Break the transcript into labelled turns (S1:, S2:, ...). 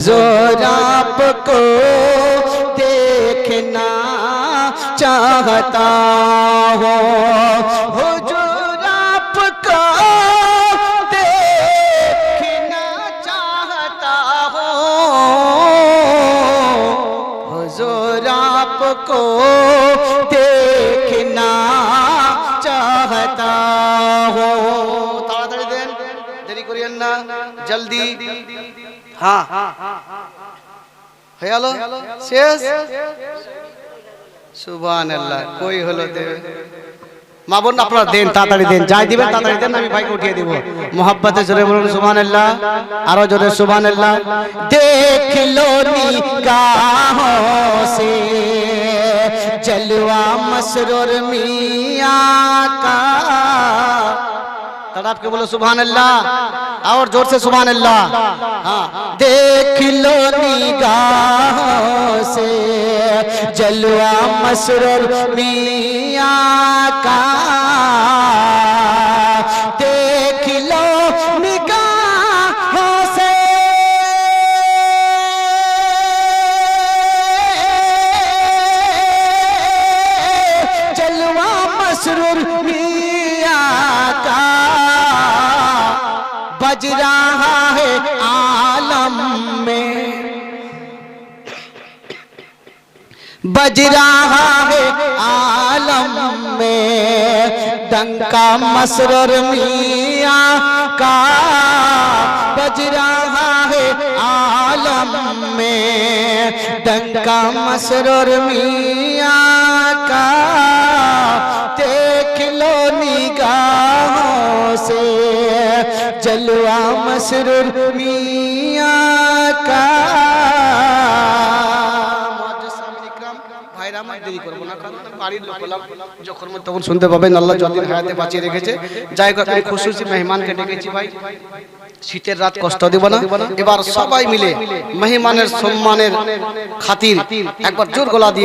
S1: हुजूर आपको देखना चाहता हो, हुजूर आपको देखना चाहता हो, हुजूर आपको देखना चाहता हो। ताड़ाताड़ी देन, देरी करिएन ना, जल्दी। हाँ হয়ে গেল শেষ। সুবহানাল্লাহ। কই হলো দেবে মা বোন, আপনারা দেন, তাড়াতাড়ি দেন, যাই দিবেন তাড়াতাড়ি দেন, আমি ভাইকে উঠিয়ে দিব। মোহাব্বতে জোরে বলুন সুবহানাল্লাহ, আরো জোরে সুবহানাল্লাহ। দেখ লো নিগাहों से जलवा मसरूर मियां का। तड़प के बोलो सुभान अल्लाह, और जोर से सुभान अल्लाह। हाँ, देख लो निगाहों से जलवा मसरूर मियां का, देख लो निगाहों से जलवा मसरूर बज रहा है आलम में, बज रहा है आलम में डंका मसरूर मियां का, बज रहा है आलम में डंका मसरूर मियां का, देख लो निगाहों से जलवा मसरूर मियां का। ভাইরা আমার দেরি করব না, কারণ বাড়ির লোক হলাম, যখন তখন শুনতে পাবেন। আল্লাহ যতদিন হায়াতে বাঁচিয়ে রেখেছে, যাই হোক আমি খুশি মেহমানকে ডেকেছি ভাই, শীতের রাত কষ্ট দেব না। এবার সবাই মিলে মেহমানের সম্মানের খাতির একবার জোর গলা দিয়ে